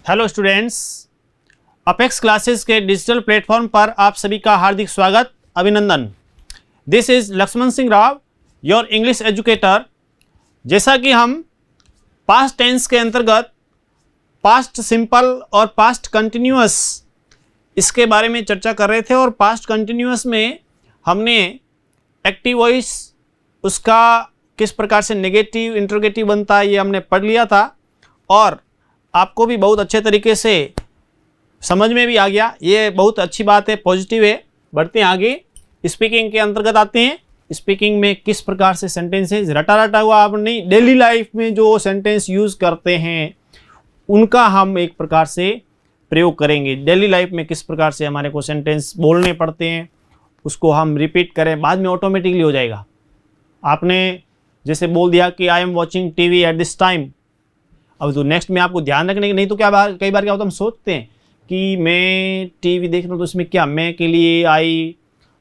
Hello students, apex classes के digital platform पर आप सभी का हार्दिक स्वागत, अभिनंदन। This is Lakshman Singh Rao, your English educator. जैसा कि हम पास्ट टेंस के अंतर्गत पास्ट सिंपल और पास्ट कंटिन्यूअस इसके बारे में चर्चा कर रहे थे, और पास्ट कंटिन्यूअस में हमने एक्टिव वॉइस उसका किस प्रकार से नेगेटिव इंट्रोगेटिव बनता है ये हमने पढ़ लिया था, और आपको भी बहुत अच्छे तरीके से समझ में भी आ गया। ये बहुत अच्छी बात है, पॉजिटिव है। बढ़ते हैं आगे, स्पीकिंग के अंतर्गत आते हैं। स्पीकिंग में किस प्रकार से सेंटेंसेस रटा रटा हुआ आप नहीं, डेली लाइफ में जो सेंटेंस यूज़ करते हैं उनका हम एक प्रकार से प्रयोग करेंगे। डेली लाइफ में किस प्रकार से हमारे को सेंटेंस बोलने पड़ते हैं उसको हम रिपीट करें, बाद में ऑटोमेटिकली हो जाएगा। आपने जैसे बोल दिया कि I am watching TV at this time, अब तो नेक्स्ट में आपको ध्यान रखने की, नहीं तो कई बार क्या होता है, हम सोचते हैं कि मैं टीवी देख रहा हूँ तो इसमें क्या, मैं के लिए आई,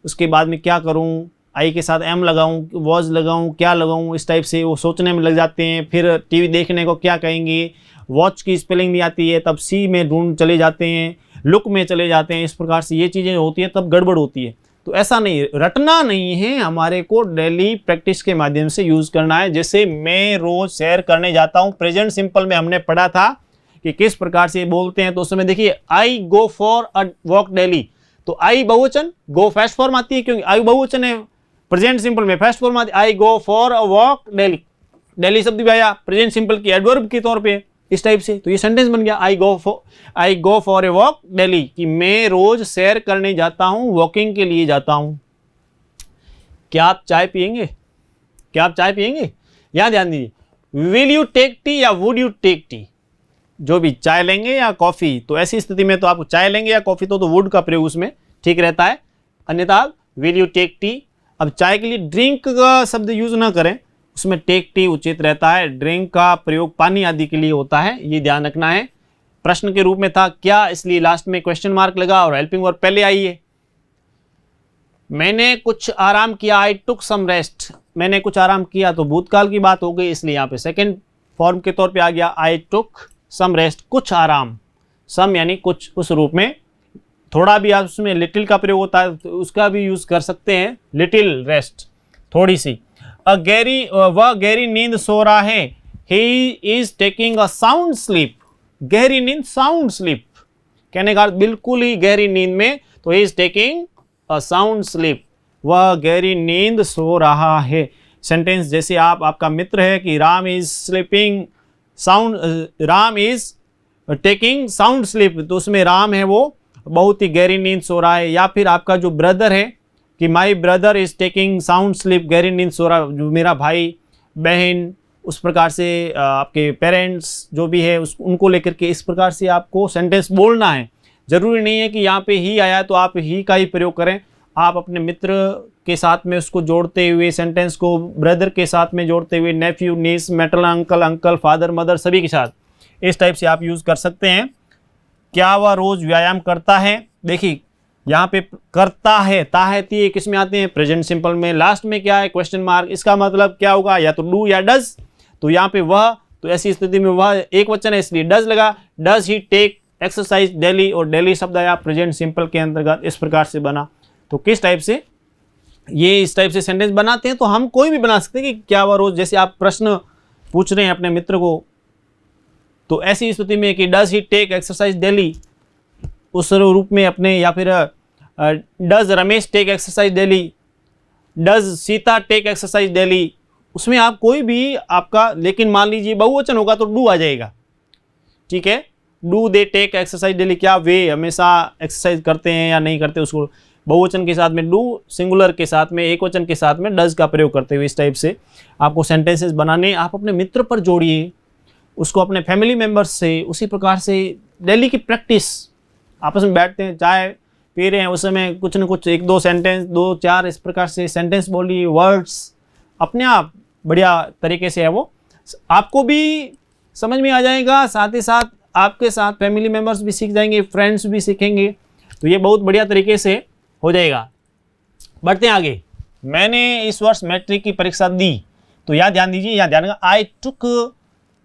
उसके बाद में क्या करूँ, आई के साथ एम लगाऊँ, वॉज लगाऊँ, क्या लगाऊँ, इस टाइप से वो सोचने में लग जाते हैं। फिर टीवी देखने को क्या कहेंगे, वॉच की स्पेलिंग नहीं आती है तब सी में ढूंढ चले जाते हैं, लुक में चले जाते हैं। इस प्रकार से ये चीज़ें होती हैं, तब गड़बड़ होती है। तो ऐसा नहीं, रटना नहीं है, हमारे को डेली प्रैक्टिस के माध्यम से यूज़ करना है। जैसे मैं रोज़ सैर करने जाता हूँ, प्रेजेंट सिंपल में हमने पढ़ा था कि किस प्रकार से बोलते हैं। तो उस समय देखिए, I go for a walk daily, तो आई बहुवचन, गो फर्स्ट फॉर्म आती है क्योंकि आई बहुवचन है। प्रेजेंट सिंपल में फर्स्ट फॉर्म आती है, I go for a walk daily. Daily शब्द भी आया प्रेजेंट सिंपल की एडवर्ब के तौर पे, इस टाइप से। तो ये सेंटेंस बन गया, I go for a walk daily, कि मैं रोज सैर करने जाता हूँ, वॉकिंग के लिए जाता हूँ। क्या आप चाय पियेंगे? क्या आप चाय पियेंगे? यहाँ ध्यान दीजिए, विल यू टेक टी या वुड यू टेक टी, जो भी चाय लेंगे या कॉफ़ी। तो ऐसी स्थिति में तो आप चाय लेंगे या कॉफ़ी, तो वुड का प्रयोग उसमें ठीक रहता है, अन्यथा विल यू टेक टी। अब चाय के लिए ड्रिंक का शब्द यूज ना करें, उसमें टेक टी उचित रहता है। ड्रिंक का प्रयोग पानी आदि के लिए होता है, ये ध्यान रखना है। प्रश्न के रूप में था क्या, इसलिए लास्ट में क्वेश्चन मार्क लगा और हेल्पिंग वर्ब पहले आई है। मैंने कुछ आराम किया, आई टुक सम रेस्ट। मैंने कुछ आराम किया तो भूतकाल की बात हो गई, इसलिए यहाँ पे सेकेंड फॉर्म के तौर पे आ गया, आई टुक सम रेस्ट, कुछ आराम। सम यानी कुछ, उस रूप में। थोड़ा भी आप उसमें लिटिल का प्रयोग होता है तो उसका भी यूज कर सकते हैं, लिटिल रेस्ट, थोड़ी सी। वह गहरी नींद सो रहा है, he is taking a sound sleep. गहरी नींद, साउंड स्लीप कहने का बिल्कुल ही गहरी नींद में, तो he is taking a sound sleep, वह गहरी नींद सो रहा है। सेंटेंस जैसे आपका मित्र है कि Ram is sleeping sound, Ram is taking sound sleep, तो उसमें राम है वो बहुत ही गहरी नींद सो रहा है। या फिर आपका जो ब्रदर है कि my brother is taking sound sleep, गहरी नींद सो रहा, जो मेरा भाई बहन, उस प्रकार से आपके पेरेंट्स जो भी है उनको लेकर के इस प्रकार से आपको सेंटेंस बोलना है। जरूरी नहीं है कि यहाँ पे ही आया तो आप ही का ही प्रयोग करें, आप अपने मित्र के साथ में उसको जोड़ते हुए सेंटेंस को, ब्रदर के साथ में जोड़ते हुए, nephew niece, maternal uncle, uncle, father, mother, सभी के साथ इस टाइप से आप यूज़ कर सकते हैं। क्या वह रोज़ व्यायाम करता है? देखिए यहाँ पे करता है, ता है ती किस में आते हैं, प्रेजेंट सिंपल में। लास्ट में क्या है, क्वेश्चन मार्क, इसका मतलब क्या होगा, या तो डू या डज। तो यहाँ पे वह, तो ऐसी स्थिति में वह एक वचन है इसलिए डज लगा। Does he take exercise daily, और डेली शब्द आया प्रेजेंट सिंपल के अंतर्गत, इस प्रकार से बना। तो किस टाइप से ये इस टाइप से सेंटेंस बनाते हैं, तो हम कोई भी बना सकते हैं कि क्या वह रोज, जैसे आप प्रश्न पूछ रहे हैं अपने मित्र को, तो ऐसी स्थिति में कि does he take exercise daily, उस रूप में अपने, या फिर does Ramesh take exercise daily, does Sita take exercise daily, उसमें आप कोई भी आपका, लेकिन मान लीजिए बहुवचन होगा तो डू आ जाएगा, ठीक है। Do they take exercise daily, क्या वे हमेशा एक्सरसाइज करते हैं या नहीं करते, उसको बहुवचन के साथ में डू, सिंगुलर के साथ में, एक वचन के साथ में डज का प्रयोग करते हुए इस टाइप से आपको सेंटेंसेस बनाने। आप अपने मित्र पर जोड़िए, उसको अपने फैमिली मेम्बर्स से, उसी प्रकार से डेली की प्रैक्टिस। आपस में बैठते हैं, चाय पी रहे हैं, उस समय कुछ न कुछ एक दो सेंटेंस, दो चार इस प्रकार से सेंटेंस बोलिए, वर्ड्स अपने आप बढ़िया तरीके से है वो आपको भी समझ में आ जाएगा, साथ ही साथ आपके साथ फैमिली मेम्बर्स भी सीख जाएंगे, फ्रेंड्स भी सीखेंगे, तो ये बहुत बढ़िया तरीके से हो जाएगा। बढ़ते हैं आगे। मैंने इस वर्ष मैट्रिक की परीक्षा दी, तो यहाँ ध्यान दीजिए, यहाँ ध्यान, I took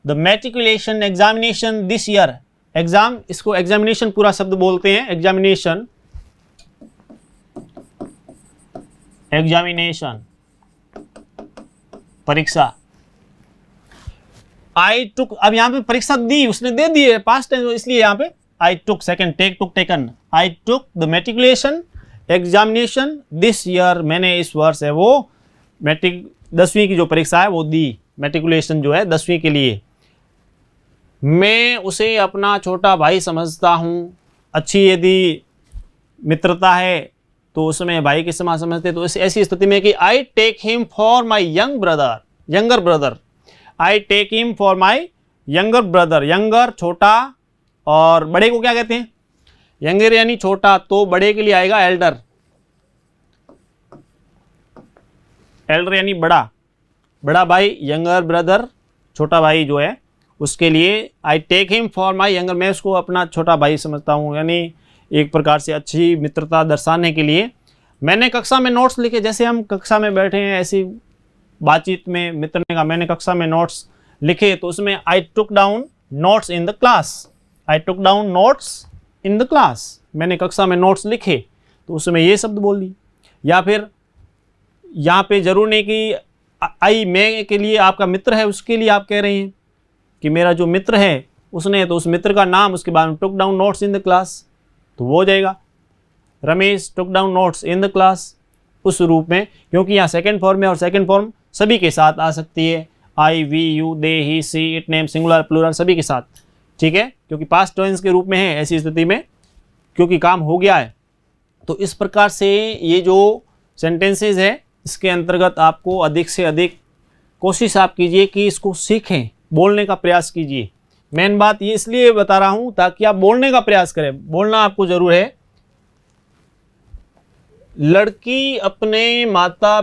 the matriculation examination this year, exam, इसको एग्जामिनेशन पूरा शब्द बोलते हैं, एग्जामिनेशन, एग्जामिनेशन परीक्षा। आई टुक, अब यहां पे परीक्षा दी, उसने दे दी है, पास्ट टेंस, इसलिए यहां पे I took, second, take, took, taken, I took the matriculation examination this year, मैंने इस वर्ष है वो मैट्रिक 10वीं की जो परीक्षा है वो दी, मेट्रिकुलेशन जो है 10वीं के लिए। मैं उसे अपना छोटा भाई समझता हूँ, अच्छी यदि मित्रता है तो उसमें भाई के समान समझते, तो ऐसी स्थिति में कि I take him for my young brother, younger brother, I take him for my younger brother, younger छोटा, और बड़े को क्या कहते हैं, यंगर यानी छोटा, तो बड़े के लिए आएगा एल्डर, एल्डर यानी बड़ा, बड़ा भाई, यंगर ब्रदर छोटा भाई जो है उसके लिए I take him for my younger, मैं उसको अपना छोटा भाई समझता हूँ, यानी एक प्रकार से अच्छी मित्रता दर्शाने के लिए। मैंने कक्षा में नोट्स लिखे, जैसे हम कक्षा में बैठे हैं ऐसी बातचीत में मित्र ने कहा मैंने कक्षा में नोट्स लिखे, तो उसमें I took down notes in the class, I took down notes in the class, मैंने कक्षा में नोट्स लिखे, तो उसमें ये शब्द बोल दी। या फिर यहाँ पे जरूर नहीं कि आई मैं के लिए आपका मित्र है उसके लिए आप कह रहे हैं कि मेरा जो मित्र है उसने, तो उस मित्र का नाम उसके बाद में टुक down notes in the class, तो वो हो जाएगा रमेश टुक down notes in the class, उस रूप में, क्योंकि यहाँ सेकंड फॉर्म है और सेकंड फॉर्म सभी के साथ आ सकती है, I, we, you, they, he, she, it, name, singular, plural सभी के साथ, ठीक है, क्योंकि पास्ट टेंस के रूप में है ऐसी स्थिति में, क्योंकि काम हो गया है। तो इस प्रकार से ये जो सेंटेंसेस है इसके अंतर्गत आपको अधिक से अधिक कोशिश आप कीजिए कि इसको सीखें, बोलने का प्रयास कीजिए। मेन बात ये इसलिए बता रहा हूं ताकि आप बोलने का प्रयास करें, बोलना आपको जरूर है। लड़की अपने माता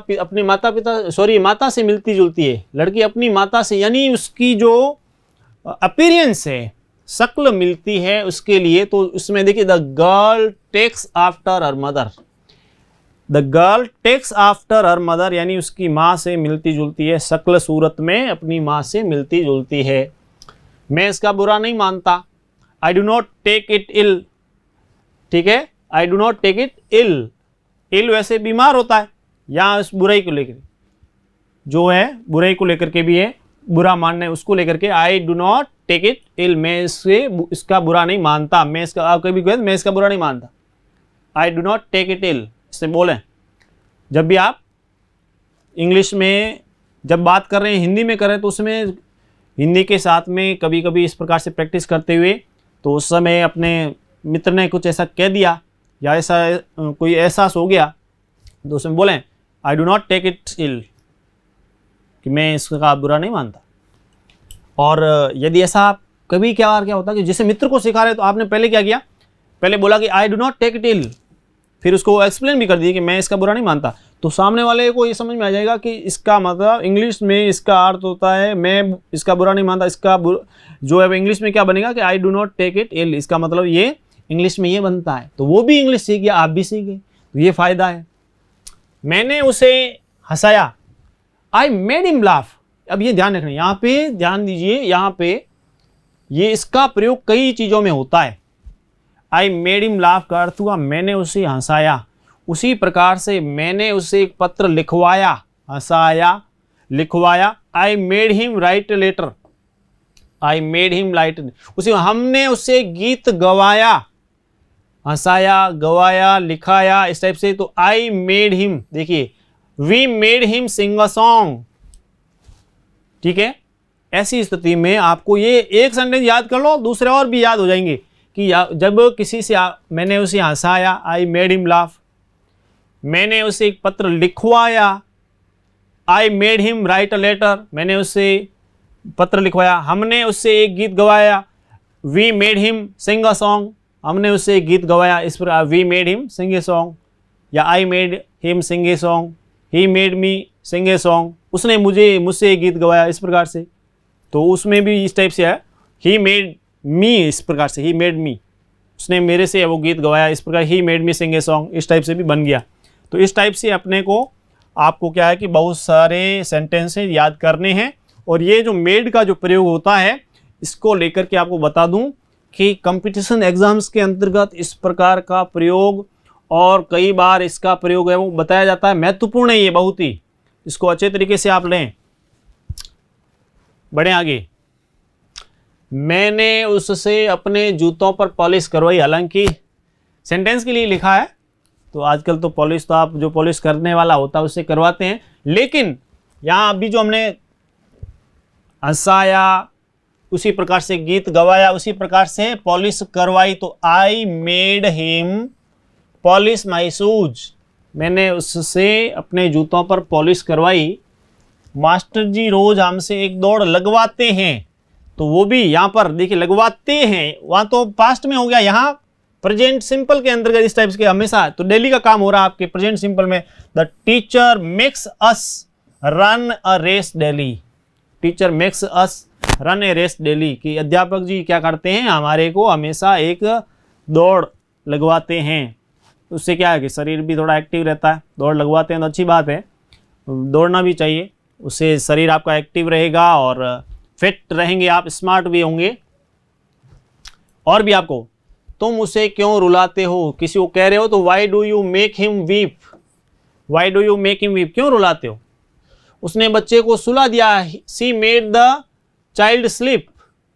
से मिलती जुलती है, लड़की अपनी माता से, यानी उसकी जो अपीयरेंस है, शक्ल मिलती है उसके लिए, तो उसमें देखिए the girl takes after her mother, the girl takes after her mother, यानी उसकी माँ से मिलती जुलती है, शक्ल सूरत में अपनी माँ से मिलती जुलती है। मैं इसका बुरा नहीं मानता, I do not take it ill, ठीक है, I do not take it ill, ill वैसे बीमार होता है, यहाँ इस बुराई को लेकर जो है, बुराई को लेकर के भी है, बुरा मानना है उसको लेकर के, I do not take it ill, मैं इसका बुरा नहीं मानता, मैं इसका, आप कभी कहते मैं इसका बुरा नहीं मानता, I do not take it ill, इससे बोलें। जब भी आप इंग्लिश में जब बात कर रहे हैं, हिंदी में कर रहे हैं, तो उसमें हिंदी के साथ में कभी कभी इस प्रकार से प्रैक्टिस करते हुए, तो उस समय अपने मित्र ने कुछ ऐसा कह दिया या ऐसा कोई एहसास हो गया, तो उसमें बोलें I do not take it ill, कि मैं इसका बुरा नहीं मानता। और यदि ऐसा कभी क्या होता है कि जैसे मित्र को सिखा रहे तो आपने पहले क्या किया, पहले बोला कि I do not take it ill, फिर उसको एक्सप्लेन भी कर दिया कि मैं इसका बुरा नहीं मानता, तो सामने वाले को ये समझ में आ जाएगा कि इसका मतलब इंग्लिश में इसका अर्थ होता है मैं इसका बुरा नहीं मानता, इसका जो है इंग्लिश में क्या बनेगा कि I do not take it ill, इसका मतलब ये इंग्लिश में ये बनता है, तो वो भी इंग्लिश सीख गया, आप भी सीख गए, तो ये फ़ायदा है। मैंने उसे हंसाया, आई मेड हिम लाफ, अब ये ध्यान रखना, यहाँ पे ध्यान दीजिए, यहाँ पे ये इसका प्रयोग कई चीज़ों में होता है। आई मेड हिम लाफ का अर्थ हुआ मैंने उसे हंसाया, उसी प्रकार से मैंने उसे एक पत्र लिखवाया, हंसाया लिखवाया, I made him write letter, I made him write, उसी हमने उसे गीत गवाया, हंसाया, गवाया, लिखाया, इस टाइप से, तो आई मेड हिम, देखिए we made him sing a song, ठीक है। ऐसी स्थिति में आपको ये एक सेंटेंस याद कर लो, दूसरे और भी याद हो जाएंगे कि जब किसी से मैंने उसे हंसाया, आई मेड हिम लाफ, मैंने उसे एक पत्र लिखवाया, I made him write a letter, मैंने उसे पत्र लिखवाया, हमने उससे एक गीत गवाया, we made him sing a song, हमने उससे एक गीत गवाया, इस पर we made him sing a song, या I made him sing a song, he made me sing a song, उसने मुझसे एक गीत गवाया, इस प्रकार से, तो उसमें भी इस टाइप से है, ही मेड मी, इस प्रकार से ही मेड मी, उसने मेरे से वो गीत गवाया, इस प्रकार ही made me sing a song, इस टाइप से भी बन गया। तो इस टाइप से अपने को आपको क्या है कि बहुत सारे सेंटेंसेस याद करने हैं, और ये जो मेड का जो प्रयोग होता है इसको लेकर के आपको बता दूं कि कंपटीशन एग्जाम्स के अंतर्गत इस प्रकार का प्रयोग और कई बार इसका प्रयोग है वो बताया जाता है। महत्वपूर्ण है ये बहुत ही, इसको अच्छे तरीके से आप लें। बढ़े आगे। मैंने उससे अपने जूतों पर पॉलिश करवाई। हालांकि सेंटेंस के लिए लिखा है, तो आजकल तो पॉलिश तो आप जो पॉलिश करने वाला होता है उससे करवाते हैं, लेकिन यहाँ अभी जो हमने हंसाया, उसी प्रकार से गीत गवाया, उसी प्रकार से पॉलिश करवाई। तो I made him polish my shoes. मैंने उससे अपने जूतों पर पॉलिश करवाई। मास्टर जी रोज हमसे एक दौड़ लगवाते हैं। तो वो भी यहाँ पर देखिए लगवाते हैं, वहाँ तो पास्ट में हो गया, यहाँ प्रेजेंट सिंपल के अंतर्गत इस टाइप के हमेशा तो डेली का काम हो रहा है आपके प्रेजेंट सिंपल में। The teacher makes us run a race daily. Teacher makes us run a race daily कि अध्यापक जी क्या करते हैं, हमारे को हमेशा एक दौड़ लगवाते हैं। उससे क्या है कि शरीर भी थोड़ा एक्टिव रहता है। दौड़ लगवाते हैं तो अच्छी बात है, दौड़ना भी चाहिए, उससे शरीर आपका एक्टिव रहेगा और फिट रहेंगे आप, स्मार्ट भी होंगे। और भी आपको, तुम उसे क्यों रुलाते हो, किसी को कह रहे हो तो why do you make him weep. Why do you make him weep, क्यों रुलाते हो। उसने बच्चे को सुला दिया। सी मेड द चाइल्ड स्लीप।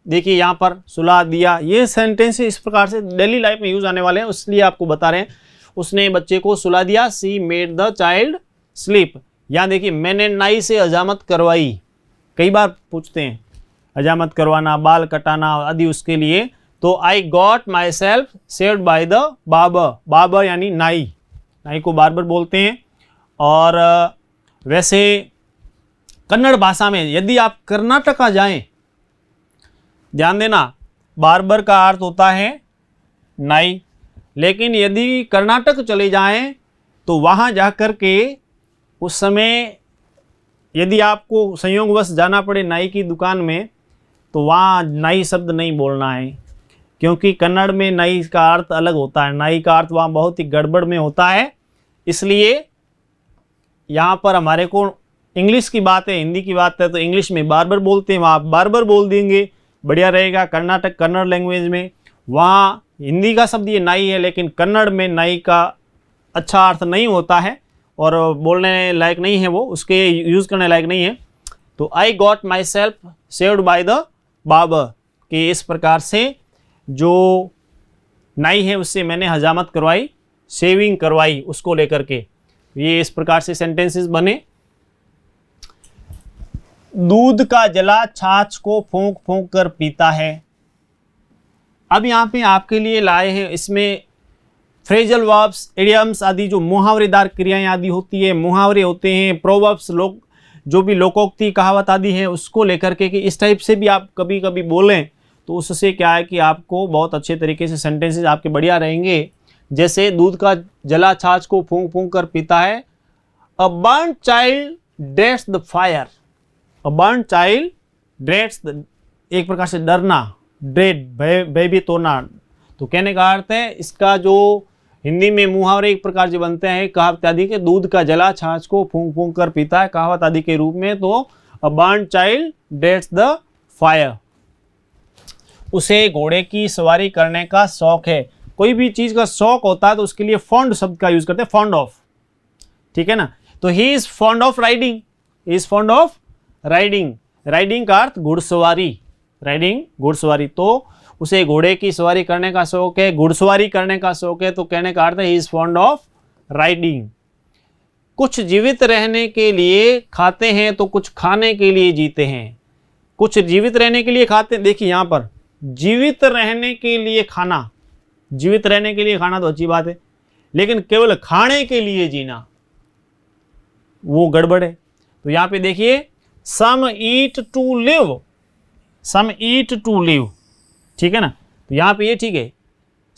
देखिए यहाँ पर सुला दिया, ये सेंटेंस इस प्रकार से डेली लाइफ में यूज आने वाले हैं, इसलिए आपको बता रहे हैं। उसने बच्चे को सुला दिया, सी मेड द चाइल्ड स्लीप। यहाँ देखिए मैंने नाई से हजामत करवाई। कई बार पूछते हैं हजामत करवाना, बाल कटाना आदि उसके लिए। तो I got my self saved by the barber. Barber यानी नाई, नाई को बार्बर बोलते हैं। और वैसे कन्नड़ भाषा में यदि आप कर्नाटका जाएं, ध्यान देना, बार्बर का अर्थ होता है नाई। लेकिन यदि कर्नाटक चले जाएं तो वहाँ जा कर के उस समय यदि आपको संयोगवश जाना पड़े नाई की दुकान में, तो वहाँ नाई शब्द नहीं बोलना है, क्योंकि कन्नड़ में नाई का अर्थ अलग होता है। नाई का अर्थ वहाँ बहुत ही गड़बड़ में होता है। इसलिए यहाँ पर हमारे को इंग्लिश की बात है, हिंदी की बात है, तो इंग्लिश में बार्बर बोलते हैं, वहाँ आप बार्बर बोल देंगे, बढ़िया रहेगा। कर्नाटक कन्नड़ लैंग्वेज में वहाँ हिंदी का शब्द ये नाई है, लेकिन कन्नड़ में नाई का अच्छा अर्थ नहीं होता है और बोलने लायक नहीं है, वो उसके यूज़ करने लायक नहीं है। तो I got my self saved by the barber कि इस प्रकार से जो नाई है उससे मैंने हजामत करवाई, शेविंग करवाई उसको लेकर के। ये इस प्रकार से सेंटेंसेस बने। दूध का जला छाछ को फूंक फूंक कर पीता है। अब यहाँ पे आपके लिए लाए हैं, इसमें फ्रेजल वर्ब्स, इडियम्स आदि जो मुहावरेदार क्रियाएं आदि होती है, मुहावरे होते हैं, प्रोवर्ब्स, लोग जो भी लोकोक्ति कहावत आदि है उसको लेकर के कि इस टाइप से भी आप कभी कभी बोलें तो उससे क्या है कि आपको बहुत अच्छे तरीके से सेंटेंसेस आपके बढ़िया रहेंगे। जैसे दूध का जला छाछ को फूंक फूंक कर पीता है। A burnt child dreads the fire. A burnt child dreads the, एक प्रकार से डरना, ड्रेड, भयभीत होना। तो कहने का अर्थ है इसका जो हिंदी में मुहावरे एक प्रकार से बनते हैं कहावत आदि के, दूध का जला छाछ को फूंक फूंक कर पीता है कहावत आदि के रूप में। तो अ burnt child dreads the fire. उसे घोड़े की सवारी करने का शौक है। कोई भी चीज का शौक होता है तो उसके लिए फॉन्ड शब्द का यूज करते हैं, फॉन्ड ऑफ, ठीक है ना। तो he is fond of riding, he is fond of riding. Riding का अर्थ घुड़सवारी, राइडिंग घुड़सवारी। तो उसे घोड़े की सवारी करने का शौक है, घुड़सवारी करने का शौक है, तो कहने का अर्थ है he is fond of riding. कुछ जीवित रहने के लिए खाते हैं तो कुछ खाने के लिए जीते हैं। कुछ जीवित रहने के लिए खाते हैं, देखिए यहाँ पर जीवित रहने के लिए खाना, जीवित रहने के लिए खाना तो अच्छी बात है, लेकिन केवल खाने के लिए जीना वो गड़बड़ है। तो यहाँ पे देखिए some eat to live, some eat to live, ठीक है ना। तो यहाँ पे ये ठीक है,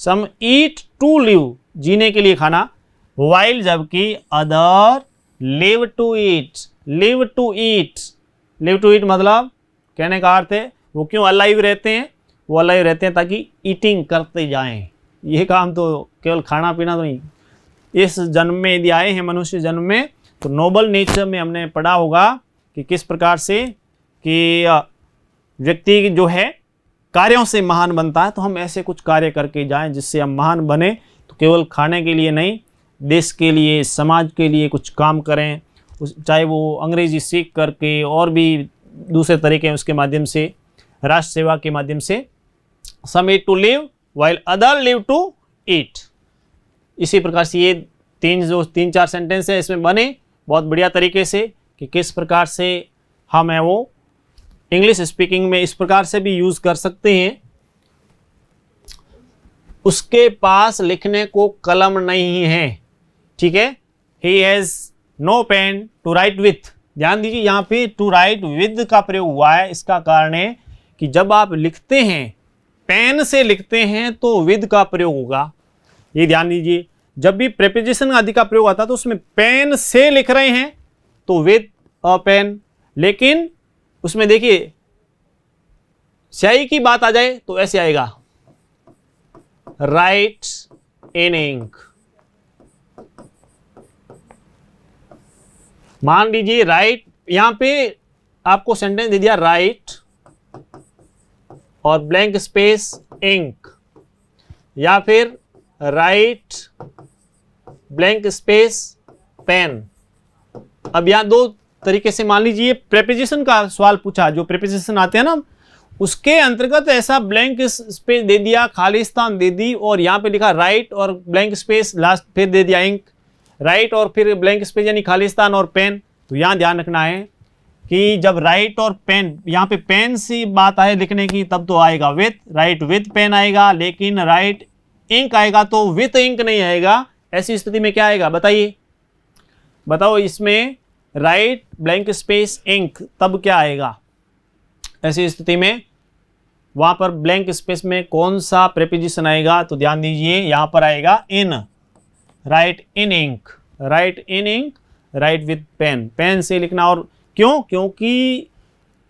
सम ईट टू लिव, जीने के लिए खाना, वाइल जबकि other live to eat. Live to eat, live to eat मतलब कहने का अर्थ है वो क्यों अलाइव रहते हैं, वो अलाइव रहते हैं ताकि ईटिंग करते जाएं। ये काम तो केवल खाना पीना तो नहीं। इस जन्म में यदि आए हैं मनुष्य जन्म में, तो नोबल नेचर में हमने पढ़ा होगा कि किस प्रकार से कि व्यक्ति जो है कार्यों से महान बनता है, तो हम ऐसे कुछ कार्य करके जाएं जिससे हम महान बने। तो केवल खाने के लिए नहीं, देश के लिए, समाज के लिए कुछ काम करें, चाहे वो अंग्रेजी सीख करके और भी दूसरे तरीके हैं उसके माध्यम से, राष्ट्र सेवा के माध्यम से। Some eat to live while other live to eat. इसी प्रकार से ये तीन चार सेंटेंस है इसमें बने बहुत बढ़िया तरीके से कि किस प्रकार से हम है वो इंग्लिश स्पीकिंग में इस प्रकार से भी यूज़ कर सकते हैं। उसके पास लिखने को कलम नहीं है, ठीक है। He has no pen to write with. ध्यान दीजिए यहाँ पे टू राइट विद का प्रयोग हुआ है। इसका कारण है कि जब आप लिखते हैं, पेन से लिखते हैं, तो विद का प्रयोग होगा। ये ध्यान दीजिए, जब भी प्रेपोजिशन आदि का प्रयोग आता है तो उसमें पेन से लिख रहे हैं तो विद अ पेन, लेकिन उसमें देखिए स्याही की बात आ जाए तो ऐसे आएगा, राइट इन इंक। मान लीजिए राइट, यहां पे आपको सेंटेंस दे दिया राइट और ब्लैंक स्पेस इंक, या फिर राइट ब्लैंक स्पेस पेन। अब यहां दो तरीके से मान लीजिए प्रेपोजिशन का सवाल पूछा, जो प्रेपोजिशन आते हैं ना उसके अंतर्गत ऐसा ब्लैंक स्पेस दे दिया, खालिस्तान दे दी, और यहाँ पे लिखा राइट और ब्लैंक स्पेस लास्ट फिर दे दिया इंक, राइट और फिर ब्लैंक स्पेस यानी खालिस्तान और पेन। तो यहाँ ध्यान रखना है कि जब राइट और पेन, यहाँ पे पेन से बात आए लिखने की तब तो आएगा विथ, राइट विथ पेन आएगा, लेकिन राइट इंक आएगा तो विथ इंक नहीं आएगा। ऐसी स्थिति में क्या आएगा बताइए, बताओ इसमें राइट ब्लैंक स्पेस इंक तब क्या आएगा। ऐसी स्थिति में वहां पर ब्लैंक स्पेस में कौन सा प्रेपोजिशन आएगा, तो ध्यान दीजिए यहाँ पर आएगा in, write in ink, write in ink, write with pen, pen से लिखना। और क्यों, क्योंकि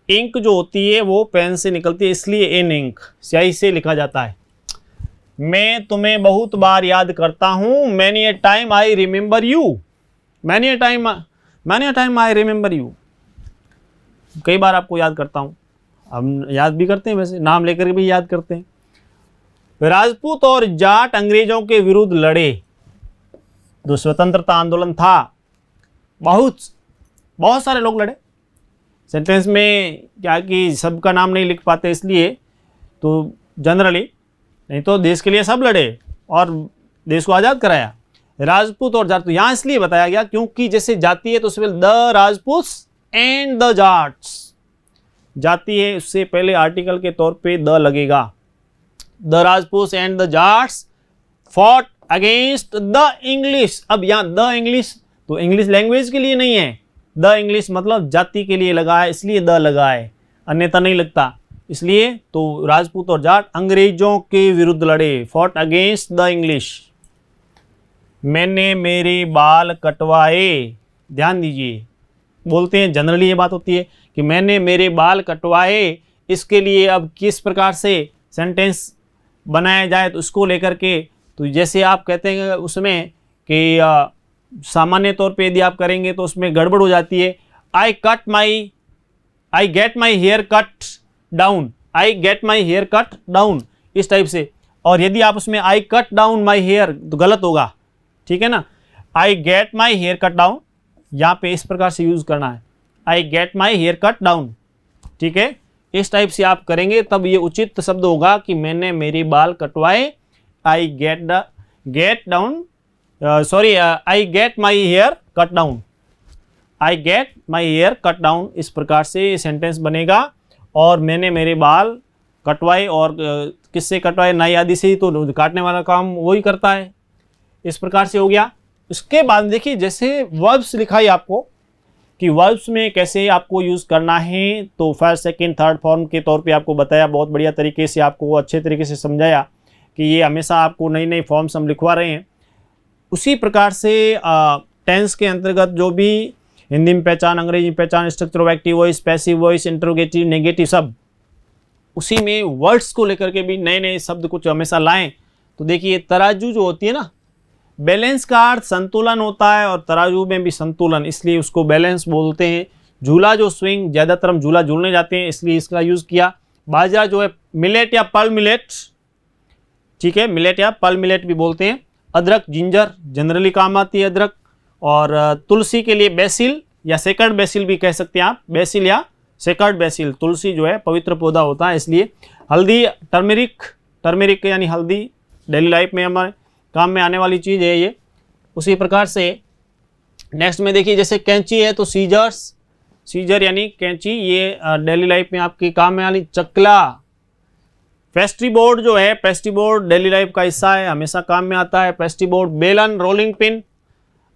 इंक जो होती है वो पेन से निकलती है, इसलिए इन इंक स्याही से लिखा जाता है। मैं तुम्हें बहुत बार याद करता हूँ, many a time I remember you, many a time I remember you, कई बार आपको याद करता हूँ। हम याद भी करते हैं, वैसे नाम लेकर भी याद करते हैं। राजपूत और जाट अंग्रेजों के विरुद्ध लड़े, जो स्वतंत्रता आंदोलन था, बहुत सारे लोग लड़े। सेंटेंस में क्या कि सबका नाम नहीं लिख पाते इसलिए, तो जनरली, नहीं तो देश के लिए सब लड़े और देश को आज़ाद कराया। राजपूत और जाट, तो यहाँ इसलिए बताया गया क्योंकि जैसे जाति है तो उसमें the Rajputs and the Jats, जाति है उससे पहले आर्टिकल के तौर पे द लगेगा। The Rajputs and the Jats fought against the English. अब यहाँ द इंग्लिश तो इंग्लिश लैंग्वेज के लिए नहीं है, द इंग्लिश मतलब जाति के लिए लगा है, इसलिए द लगा है, अन्यथा नहीं लगता। इसलिए तो राजपूत और जाट अंग्रेजों के विरुद्ध लड़े, फॉट अगेंस्ट द इंग्लिश। मैंने मेरे बाल कटवाए, ध्यान दीजिए, बोलते हैं जनरली ये बात होती है कि मैंने मेरे बाल कटवाए, इसके लिए अब किस प्रकार से सेंटेंस बनाया जाए तो उसको लेकर के, तो जैसे आप कहते हैं उसमें कि सामान्य तौर पे यदि आप करेंगे तो उसमें गड़बड़ हो जाती है। I get my hair cut down, I get my hair cut down, इस टाइप से। और यदि आप उसमें I cut down my hair तो गलत होगा, ठीक है ना। I get my hair cut down, यहाँ पे इस प्रकार से यूज़ करना है, I get my hair cut down, ठीक है। इस टाइप से आप करेंगे तब ये उचित शब्द होगा कि मैंने मेरे बाल कटवाए, I get down, sorry I get my hair cut down, I get my hair cut down, इस प्रकार से सेंटेंस बनेगा। और मैंने मेरे बाल कटवाए, और किससे कटवाए, नाई आदि से ही, तो काटने वाला काम वही करता है, इस प्रकार से हो गया। उसके बाद देखिए जैसे वर्ब्स लिखा है आपको कि वर्ब्स में कैसे आपको यूज़ करना है, तो फर्स्ट सेकंड थर्ड फॉर्म के तौर पे आपको बताया, बहुत बढ़िया तरीके से आपको अच्छे तरीके से समझाया कि ये हमेशा आपको नई नई फॉर्म्स हम लिखवा रहे हैं। उसी प्रकार से टेंस के अंतर्गत जो भी हिंदी में पहचान, अंग्रेजी में पहचान, structure of active voice, passive voice, interrogative, negative, सब उसी में वर्ड्स को लेकर के भी नए नए शब्द कुछ हमेशा लाएं। तो देखिए तराजू जो होती है ना, बैलेंस का अर्थ संतुलन होता है, और तराजू में भी संतुलन, इसलिए उसको बैलेंस बोलते हैं। झूला जो स्विंग, ज़्यादातर हम झूला झूलने जाते हैं इसलिए इसका यूज़ किया। बाजरा जो है मिलेट या पल मिलेट, ठीक है, मिलेट या पल मिलेट भी बोलते हैं। अदरक जिंजर जनरली काम आती है अदरक। और तुलसी के लिए बेसिल या सेकर्ड बेसिल भी कह सकते हैं आप, बेसिल या सेकर्ड बेसिल। तुलसी जो है पवित्र पौधा होता है इसलिए। हल्दी टर्मेरिक, टर्मेरिक यानी हल्दी डेली लाइफ में हमारे काम में आने वाली चीज़ है ये। उसी प्रकार से नेक्स्ट में देखिए जैसे कैंची है तो सीजर्स, सीजर यानी कैंची, ये डेली लाइफ में आपके काम में आनी। चकला, पेस्ट्री बोर्ड जो है, पेस्ट्री बोर्ड डेली लाइफ का हिस्सा है, हमेशा काम में आता है पेस्ट्री बोर्ड। बेलन, रोलिंग पिन,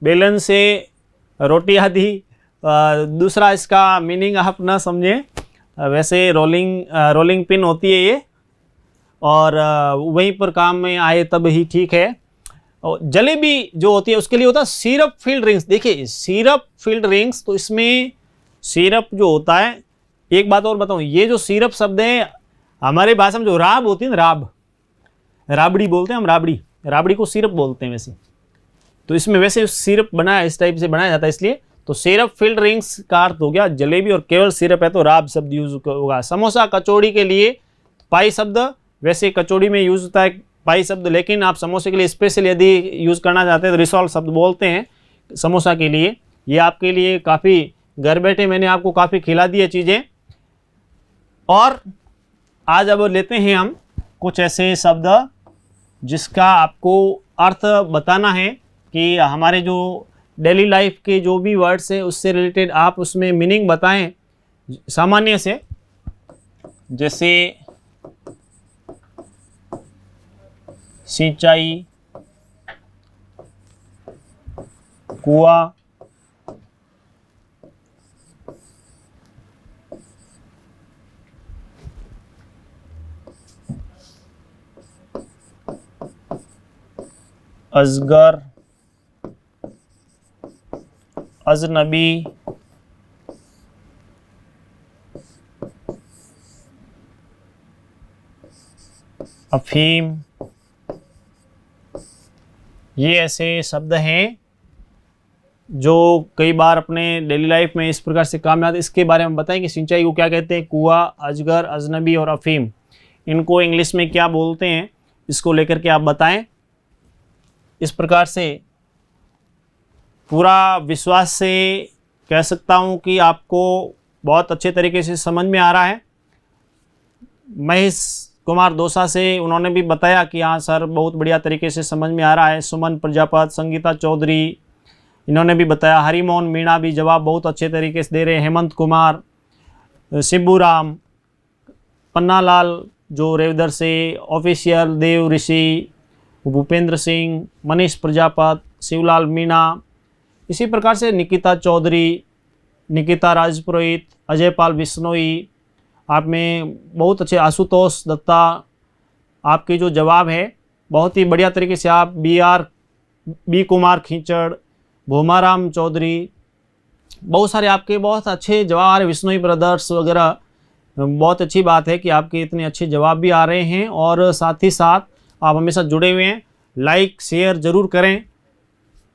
बेलन से रोटी आदि। दूसरा इसका मीनिंग आप ना समझें, वैसे रोलिंग पिन होती है ये, और वहीं पर काम में आए तब ही ठीक है। और जलेबी जो होती है उसके लिए होता है सिरप फील्ड रिंग्स। देखिए सिरप फील्ड रिंग्स, तो इसमें सिरप जो होता है, एक बात और बताऊं, ये जो सिरप शब्द है हमारे भाषा में जो राब होती है ना, राब, राबड़ी बोलते हैं हम, राबड़ी, राबड़ी को सिरप बोलते हैं वैसे। तो इसमें वैसे सिरप बनाया, इस टाइप से बनाया जाता है इसलिए। तो सिरप फील्ड रिंग्स का अर्थ हो गया जलेबी, और केवल सिरप है तो राब शब्द यूज होगा। समोसा, कचौड़ी के लिए पाई शब्द, वैसे कचौड़ी में यूज होता है पाई शब्द, लेकिन आप समोसे के लिए स्पेशल यदि यूज़ करना चाहते हैं तो रिसॉल्व शब्द बोलते हैं समोसा के लिए। ये आपके लिए काफ़ी घर बैठे मैंने आपको काफ़ी खिला दी है चीज़ें। और आज अब लेते हैं हम कुछ ऐसे शब्द जिसका आपको अर्थ बताना है कि हमारे जो डेली लाइफ के जो भी वर्ड्स है उससे रिलेटेड आप उसमें मीनिंग बताएं सामान्य से। जैसे सिंचाई, कुआं, अजगर, अजनबी, अफीम, ये ऐसे शब्द हैं जो कई बार अपने डेली लाइफ में इस प्रकार से काम में आते हैं। इसके बारे में बताएंगे सिंचाई को क्या कहते हैं, कुआं, अजगर, अजनबी और अफीम, इनको इंग्लिश में क्या बोलते हैं, इसको लेकर के आप बताएं। इस प्रकार से पूरा विश्वास से कह सकता हूं कि आपको बहुत अच्छे तरीके से समझ में आ रहा है। महेश कुमार दोसा से उन्होंने भी बताया कि हाँ सर बहुत बढ़िया तरीके से समझ में आ रहा है। सुमन प्रजापत, संगीता चौधरी, इन्होंने भी बताया। हरिमोहन मीणा भी जवाब बहुत अच्छे तरीके से दे रहे हैं। हेमंत कुमार, शिबू राम, पन्नालाल जो रेवदर से, ऑफिशियल, देव ऋषि, भूपेंद्र सिंह, मनीष प्रजापत, शिवलाल मीणा, इसी प्रकार से निकिता चौधरी, निकिता राजपुरोहित, अजय पाल बिश्नोई, आप में बहुत अच्छे, आशुतोष दत्ता, आपके जो जवाब है बहुत ही बढ़िया तरीके से आप बी कुमार खींचड़, भूमाराम चौधरी, बहुत सारे आपके बहुत अच्छे जवाब आ रहे, विश्नोई ब्रदर्स वगैरह। बहुत अच्छी बात है कि आपके इतने अच्छे जवाब भी आ रहे हैं और साथ ही साथ आप हमेशा जुड़े हुए हैं। लाइक शेयर ज़रूर करें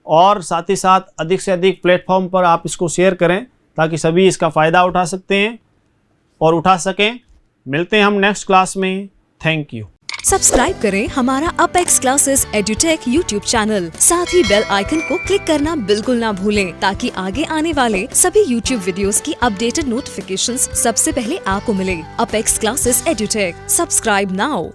और साथ ही साथ अधिक से अधिक प्लेटफॉर्म पर आप इसको शेयर करें ताकि सभी इसका फ़ायदा उठा सकते हैं और उठा सकें। मिलते हैं हम नेक्स्ट क्लास में। Thank you. सब्सक्राइब करें हमारा apex classes edutech YouTube channel, साथ ही बेल आइकन को क्लिक करना बिल्कुल ना भूलें ताकि आगे आने वाले सभी यूट्यूब वीडियोस की अपडेटेड नोटिफिकेशंस सबसे पहले आपको मिले। Apex classes edutech, subscribe now.